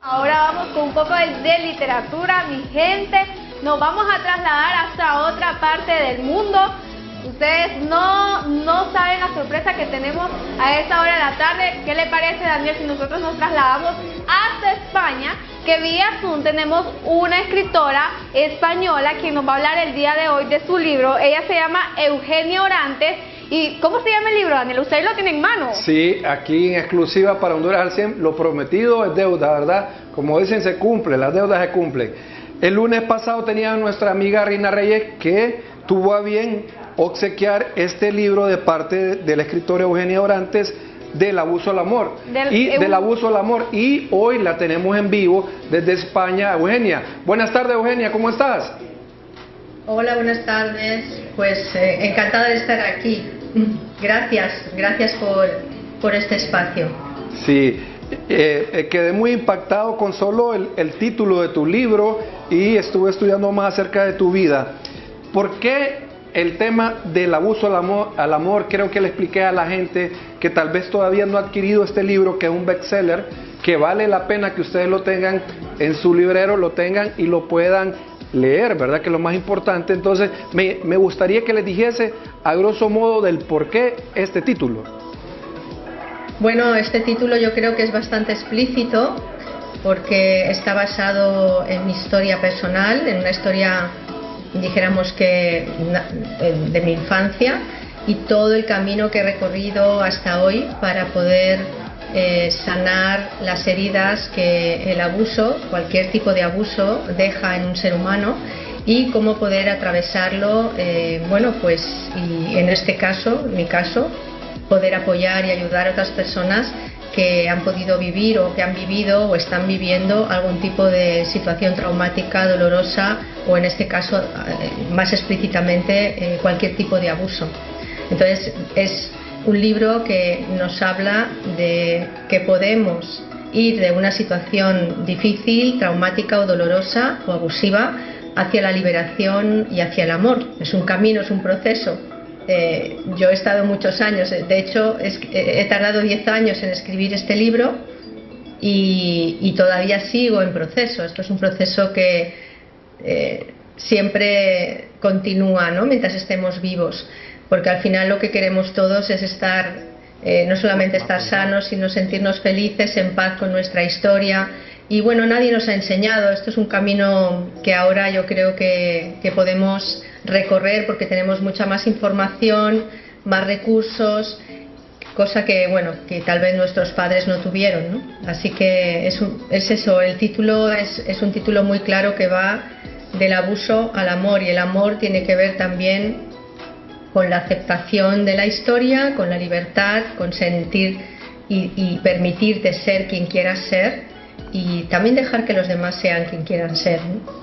Ahora vamos con un poco de literatura, mi gente. Nos vamos a trasladar hasta otra parte del mundo. Ustedes no saben la sorpresa que tenemos a esta hora de la tarde. ¿Qué le parece, Daniel, si nosotros nos trasladamos hasta España? Que vía Zoom tenemos una escritora española quien nos va a hablar el día de hoy de su libro. Ella se llama Eugenia Orantes. ¿Y cómo se llama el libro, Daniel? ¿Usted lo tiene en mano? Sí, aquí en exclusiva para Honduras al 100, lo prometido es deuda, ¿verdad? Como dicen, se cumple, las deudas se cumplen. El lunes pasado tenía nuestra amiga Rina Reyes que tuvo a bien obsequiar este libro de parte de la escritora Eugenia Orantes, del abuso al amor. Del abuso al amor. Y hoy la tenemos en vivo desde España. Eugenia, buenas tardes, Eugenia, ¿cómo estás? Hola, buenas tardes. Pues encantada de estar aquí. Gracias por este espacio. Sí, quedé muy impactado con solo el título de tu libro y estuve estudiando más acerca de tu vida. ¿Por qué el tema del abuso al amor? Creo que le expliqué a la gente que tal vez todavía no ha adquirido este libro, que es un bestseller, que vale la pena que ustedes lo tengan en su librero, lo tengan y lo puedan leer, ¿verdad? Que es lo más importante. Entonces, me gustaría que les dijese a grosso modo del por qué este título. Bueno, este título yo creo que es bastante explícito porque está basado en mi historia personal, en una historia, dijéramos que de mi infancia, y todo el camino que he recorrido hasta hoy para poder sanar las heridas que el abuso, cualquier tipo de abuso, deja en un ser humano, y cómo poder atravesarlo, bueno, pues, y en este caso, en mi caso, poder apoyar y ayudar a otras personas que han podido vivir o que han vivido o están viviendo algún tipo de situación traumática, dolorosa, o en este caso, más explícitamente, cualquier tipo de abuso. Entonces, es un libro que nos habla de que podemos ir de una situación difícil, traumática o dolorosa o abusiva hacia la liberación y hacia el amor. Es un camino, es un proceso. Yo he estado muchos años, de hecho he tardado 10 años en escribir este libro y todavía sigo en proceso. Esto es un proceso que siempre continúa, ¿no? Mientras estemos vivos, porque al final lo que queremos todos es estar, no solamente estar sanos, sino sentirnos felices, en paz con nuestra historia. Y bueno, nadie nos ha enseñado, esto es un camino que ahora yo creo que podemos recorrer porque tenemos mucha más información, más recursos, cosa que, bueno, que tal vez nuestros padres no tuvieron, ¿no? Así que es eso, el título es un título muy claro que va del abuso al amor, y el amor tiene que ver también con la aceptación de la historia, con la libertad, con sentir y permitirte ser quien quieras ser, y también dejar que los demás sean quien quieran ser, ¿no?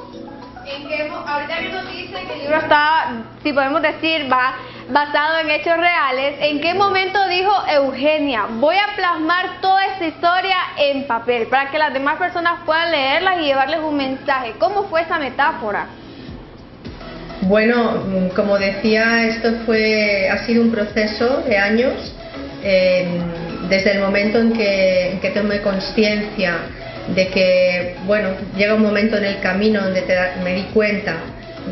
Ahorita que nos dice que el libro está, si podemos decir, va basado en hechos reales, ¿en qué momento dijo Eugenia, voy a plasmar toda esta historia en papel para que las demás personas puedan leerlas y llevarles un mensaje? ¿Cómo fue esa metáfora? Bueno, como decía, esto ha sido un proceso de años, desde el momento en que tomé conciencia de que, bueno, llega un momento en el camino donde me di cuenta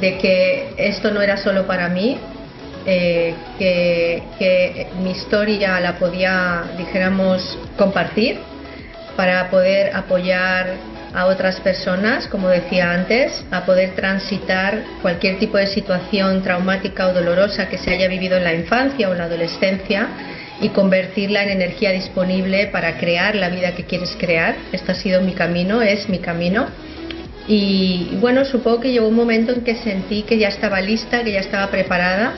de que esto no era solo para mí, que mi historia la podía, dijéramos, compartir para poder apoyar a otras personas, como decía antes, a poder transitar cualquier tipo de situación traumática o dolorosa que se haya vivido en la infancia o en la adolescencia, y convertirla en energía disponible para crear la vida que quieres crear. Este ha sido mi camino, es mi camino. Y bueno, supongo que llegó un momento en que sentí que ya estaba lista, que ya estaba preparada,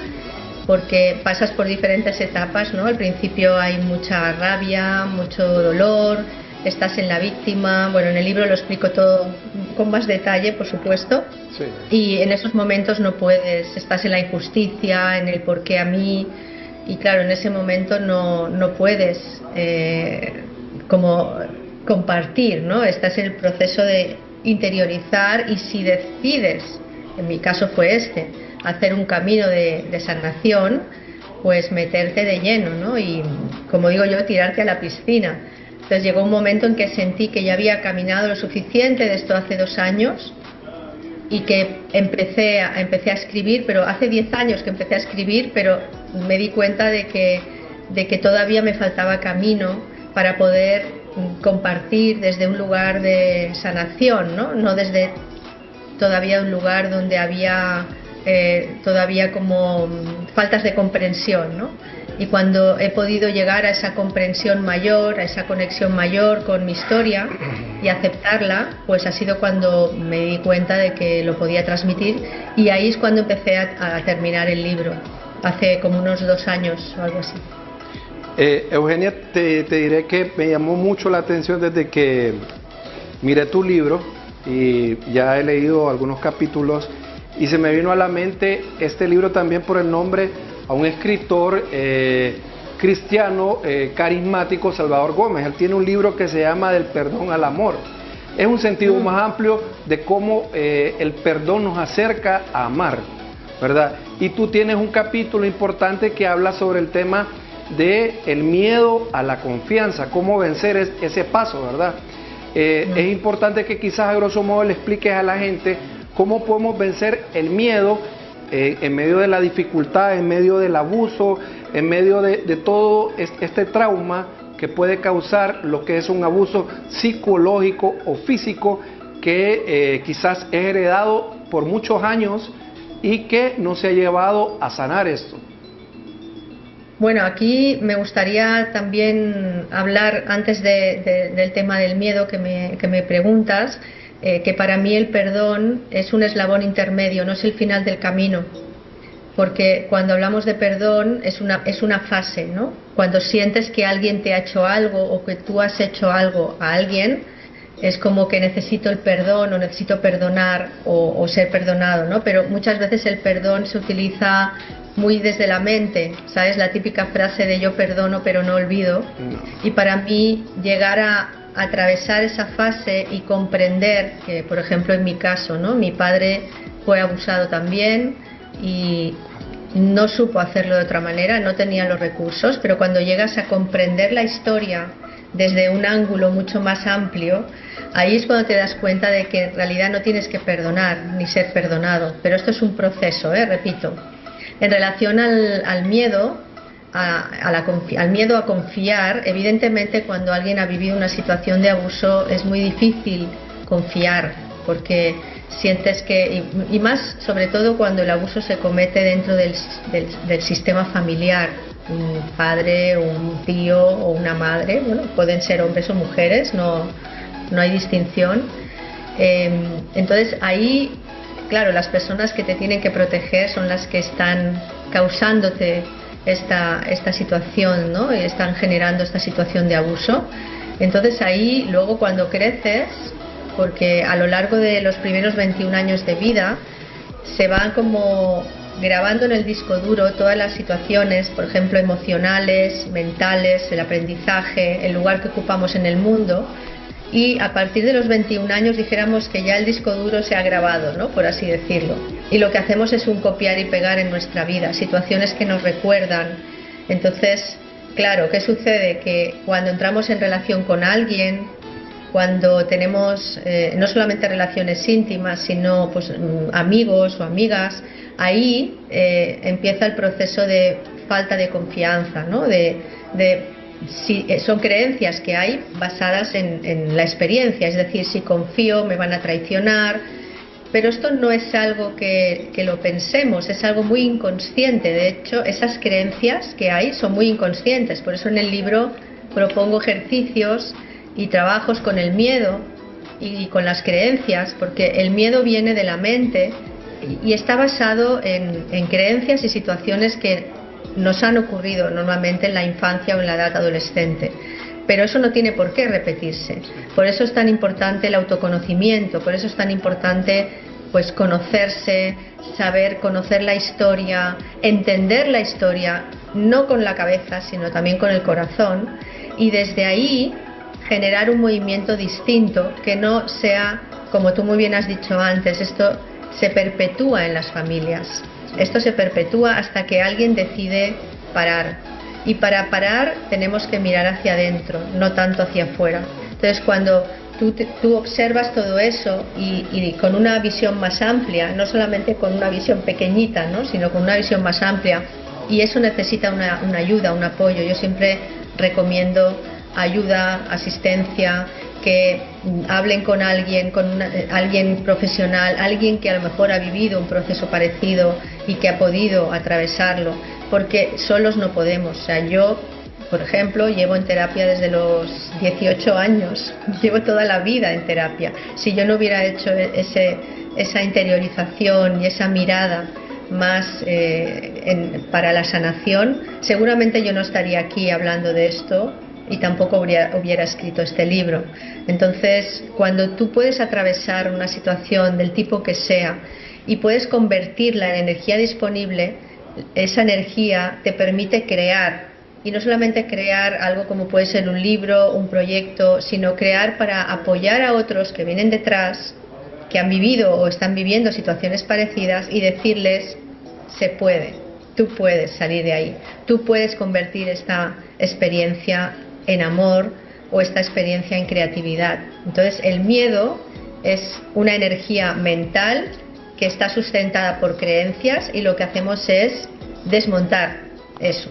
porque pasas por diferentes etapas, ¿no? Al principio hay mucha rabia, mucho dolor, estás en la víctima. Bueno, en el libro lo explico todo con más detalle, por supuesto. Sí. Y en esos momentos no puedes, estás en la injusticia, en el por qué a mí. Y claro, en ese momento no puedes como compartir, ¿no? Estás en el proceso de interiorizar, y si decides, en mi caso fue hacer un camino de sanación, pues meterte de lleno, ¿no? Y como digo yo, tirarte a la piscina. Entonces llegó un momento en que sentí que ya había caminado lo suficiente, de esto hace 2 años, y que empecé a escribir, pero hace 10 años que empecé a escribir, pero me di cuenta de que todavía me faltaba camino para poder compartir desde un lugar de sanación, no desde todavía un lugar donde había todavía como faltas de comprensión, ¿no? Y cuando he podido llegar a esa comprensión mayor, a esa conexión mayor con mi historia y aceptarla, pues ha sido cuando me di cuenta de que lo podía transmitir, y ahí es cuando empecé a terminar el libro, hace como unos 2 años o algo así. Eugenia, te diré que me llamó mucho la atención desde que miré tu libro, y ya he leído algunos capítulos, y se me vino a la mente este libro también por el nombre a un escritor cristiano carismático, Salvador Gómez. Él tiene un libro que se llama Del perdón al amor. Es un sentido más amplio de cómo el perdón nos acerca a amar, ¿verdad? Y tú tienes un capítulo importante que habla sobre el tema de el miedo a la confianza, cómo vencer ese paso, ¿verdad? Es importante que quizás a grosso modo le expliques a la gente cómo podemos vencer el miedo en medio de la dificultad, en medio del abuso, en medio de todo este trauma que puede causar lo que es un abuso psicológico o físico que quizás es heredado por muchos años y que no se ha llevado a sanar esto. Bueno, aquí me gustaría también hablar, antes del tema del miedo que me preguntas, que para mí el perdón es un eslabón intermedio, no es el final del camino. Porque cuando hablamos de perdón es una fase, ¿no? Cuando sientes que alguien te ha hecho algo o que tú has hecho algo a alguien, es como que necesito el perdón o necesito perdonar o ser perdonado, ¿no? Pero muchas veces el perdón se utiliza muy desde la mente, ¿sabes? La típica frase de yo perdono pero no olvido. Y para mí llegar a atravesar esa fase y comprender que, por ejemplo, en mi caso, ¿no? Mi padre fue abusado también y no supo hacerlo de otra manera, no tenía los recursos, pero cuando llegas a comprender la historia desde un ángulo mucho más amplio, ahí es cuando te das cuenta de que en realidad no tienes que perdonar ni ser perdonado, pero esto es un proceso, repito. En relación al miedo, al miedo a confiar, evidentemente cuando alguien ha vivido una situación de abuso es muy difícil confiar, porque sientes que, y más sobre todo cuando el abuso se comete dentro del sistema familiar, un padre, un tío o una madre, bueno, pueden ser hombres o mujeres, no hay distinción. Entonces ahí, claro, las personas que te tienen que proteger son las que están causándote esta situación, ¿no? Y están generando esta situación de abuso. Entonces ahí luego cuando creces, porque a lo largo de los primeros 21 años de vida se van como grabando en el disco duro todas las situaciones, por ejemplo, emocionales, mentales, el aprendizaje, el lugar que ocupamos en el mundo, y a partir de los 21 años dijéramos que ya el disco duro se ha grabado, ¿no? Por así decirlo, y lo que hacemos es un copiar y pegar en nuestra vida, situaciones que nos recuerdan. Entonces, claro, ¿qué sucede? Que cuando entramos en relación con alguien, cuando tenemos no solamente relaciones íntimas, sino pues, amigos o amigas, ahí empieza el proceso de falta de confianza, ¿no? Son creencias que hay basadas en la experiencia, es decir, si confío me van a traicionar, pero esto no es algo que lo pensemos, es algo muy inconsciente. De hecho, esas creencias que hay son muy inconscientes, por eso en el libro propongo ejercicios y trabajos con el miedo y con las creencias, porque el miedo viene de la mente y está basado en creencias y situaciones que nos han ocurrido normalmente en la infancia o en la edad adolescente, pero eso no tiene por qué repetirse. Por eso es tan importante el autoconocimiento, por eso es tan importante pues conocerse, saber conocer la historia, entender la historia, no con la cabeza sino también con el corazón, y desde ahí generar un movimiento distinto que no sea, como tú muy bien has dicho antes, esto se perpetúa en las familias. Esto se perpetúa hasta que alguien decide parar. Y para parar tenemos que mirar hacia adentro, no tanto hacia afuera. Entonces cuando tú observas todo eso y con una visión más amplia, no solamente con una visión pequeñita, ¿no?, sino con una visión más amplia, y eso necesita una ayuda, un apoyo. Yo siempre recomiendo ayuda, asistencia, que hablen con alguien, alguien profesional, alguien que a lo mejor ha vivido un proceso parecido y que ha podido atravesarlo, porque solos no podemos. O sea, yo, por ejemplo, llevo en terapia desde los 18 años, llevo toda la vida en terapia. Si yo no hubiera hecho esa interiorización y esa mirada más para la sanación, seguramente yo no estaría aquí hablando de esto y tampoco hubiera escrito este libro. Entonces, cuando tú puedes atravesar una situación del tipo que sea y puedes convertirla en energía disponible, esa energía te permite crear. Y no solamente crear algo como puede ser un libro, un proyecto, sino crear para apoyar a otros que vienen detrás, que han vivido o están viviendo situaciones parecidas, y decirles: se puede, tú puedes salir de ahí, tú puedes convertir esta experiencia en amor o esta experiencia en creatividad. Entonces, el miedo es una energía mental que está sustentada por creencias, y lo que hacemos es desmontar eso.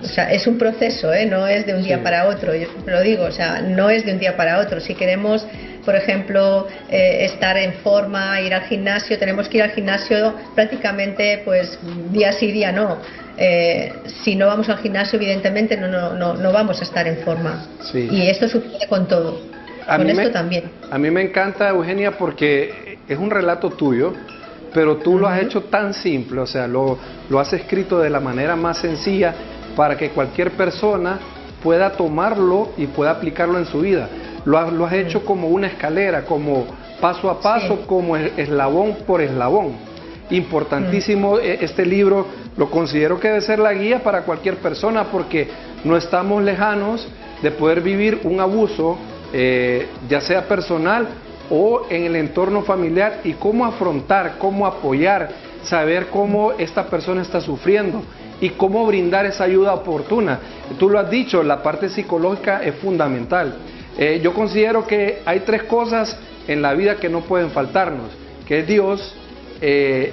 O sea, es un proceso, no es de un día para otro. Yo siempre lo digo, o sea, no es de un día para otro. Si queremos, por ejemplo, estar en forma, ir al gimnasio, tenemos que ir al gimnasio prácticamente pues día sí, día no. Si no vamos al gimnasio, evidentemente no vamos a estar en forma. Sí. Y esto sucede con todo. Con esto también. A mí me encanta, Eugenia, porque es un relato tuyo, pero tú lo has hecho tan simple, o sea, lo has escrito de la manera más sencilla para que cualquier persona pueda tomarlo y pueda aplicarlo en su vida. Lo has hecho como una escalera, como paso a paso, como eslabón por eslabón. Importantísimo. Este libro lo considero que debe ser la guía para cualquier persona, porque no estamos lejanos de poder vivir un abuso, ya sea personal o en el entorno familiar, y cómo afrontar, cómo apoyar, saber cómo esta persona está sufriendo y cómo brindar esa ayuda oportuna. Tú lo has dicho, la parte psicológica es fundamental. Yo considero que hay 3 cosas en la vida que no pueden faltarnos, que es Dios,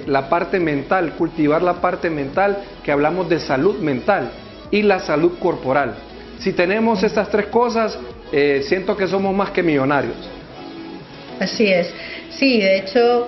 la parte mental, cultivar la parte mental, que hablamos de salud mental, y la salud corporal. Si tenemos estas 3 cosas, siento que somos más que millonarios. Así es. Sí, de hecho,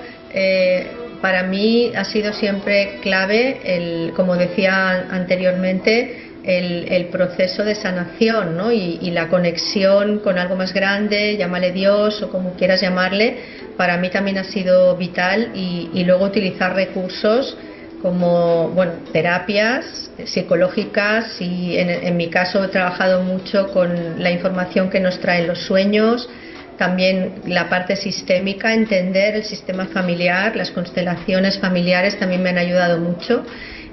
para mí ha sido siempre clave, como decía anteriormente, el proceso de sanación, ¿no? Y la conexión con algo más grande, llámale Dios o como quieras llamarle, para mí también ha sido vital, y luego utilizar recursos como, bueno, terapias psicológicas, y en mi caso he trabajado mucho con la información que nos traen los sueños, también la parte sistémica, entender el sistema familiar, las constelaciones familiares también me han ayudado mucho,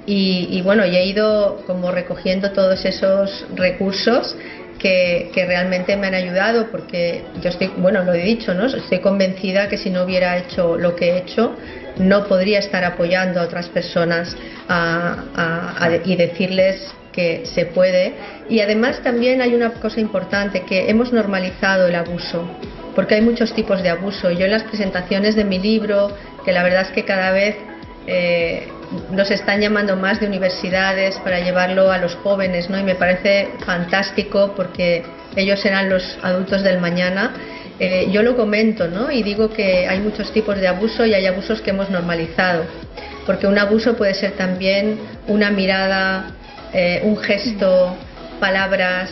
y bueno, y he ido como recogiendo todos esos recursos que realmente me han ayudado, porque yo estoy, bueno, lo he dicho, ¿no? Estoy convencida que si no hubiera hecho lo que he hecho, no podría estar apoyando a otras personas y decirles que se puede. Y además también hay una cosa importante, que hemos normalizado el abuso, porque hay muchos tipos de abuso. Yo en las presentaciones de mi libro, que la verdad es que cada vez nos están llamando más de universidades para llevarlo a los jóvenes, ¿no? Y me parece fantástico, porque ellos serán los adultos del mañana. Yo lo comento, ¿no? Y digo que hay muchos tipos de abuso, y hay abusos que hemos normalizado, porque un abuso puede ser también una mirada, un gesto, palabras,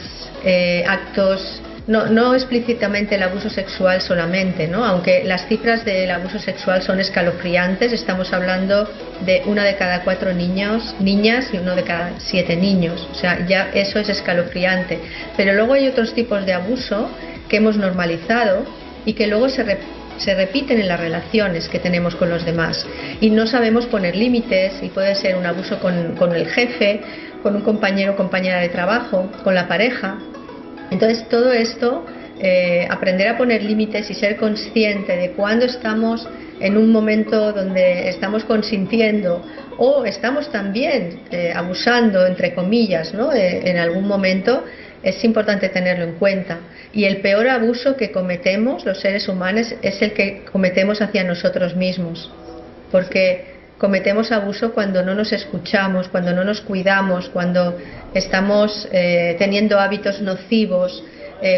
actos, no explícitamente el abuso sexual solamente, ¿no? Aunque las cifras del abuso sexual son escalofriantes. Estamos hablando de 1 de cada 4 niñas y 1 de cada 7 niños, o sea, ya eso es escalofriante. Pero luego hay otros tipos de abuso que hemos normalizado y que luego se repiten en las relaciones que tenemos con los demás, y no sabemos poner límites, y puede ser un abuso con el jefe, con un compañero o compañera de trabajo, con la pareja. Entonces todo esto aprender a poner límites y ser consciente de cuándo estamos en un momento donde estamos consintiendo o estamos también abusando, entre comillas, ¿no? En algún momento, es importante tenerlo en cuenta. Y el peor abuso que cometemos los seres humanos es el que cometemos hacia nosotros mismos, porque cometemos abuso cuando no nos escuchamos, cuando no nos cuidamos, cuando estamos teniendo hábitos nocivos,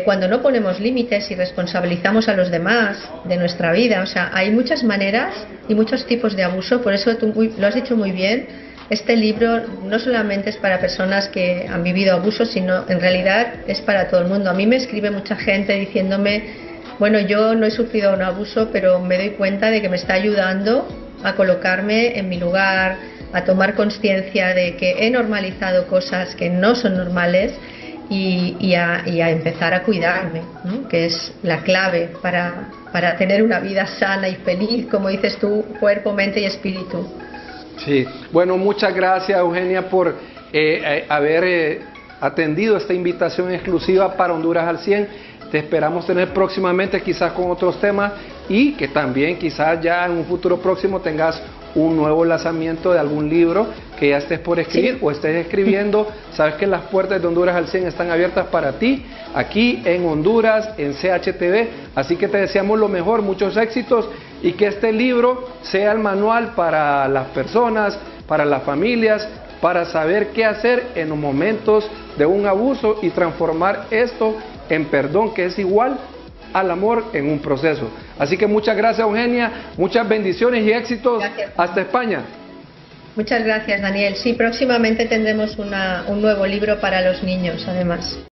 cuando no ponemos límites y responsabilizamos a los demás de nuestra vida. O sea, hay muchas maneras y muchos tipos de abuso, por eso tú lo has dicho muy bien. Este libro no solamente es para personas que han vivido abuso, sino en realidad es para todo el mundo. A mí me escribe mucha gente diciéndome, bueno, yo no he sufrido un abuso, pero me doy cuenta de que me está ayudando a colocarme en mi lugar, a tomar conciencia de que he normalizado cosas que no son normales y a empezar a cuidarme, ¿no? Que es la clave para tener una vida sana y feliz, como dices tú, cuerpo, mente y espíritu. Sí, bueno, muchas gracias, Eugenia, por haber atendido esta invitación exclusiva para Honduras al 100. Te esperamos tener próximamente, quizás con otros temas, y que también quizás ya en un futuro próximo tengas un nuevo lanzamiento de algún libro que ya estés por escribir, sí, o estés escribiendo. Sabes que las puertas de Honduras al 100 están abiertas para ti, aquí en Honduras, en CHTV, así que te deseamos lo mejor, muchos éxitos, y que este libro sea el manual para las personas, para las familias, para saber qué hacer en los momentos de un abuso y transformar esto en perdón, que es igual al amor en un proceso. Así que muchas gracias, Eugenia, muchas bendiciones y éxitos. Gracias. Hasta España. Muchas gracias, Daniel. Sí, próximamente tendremos un nuevo libro para los niños, además.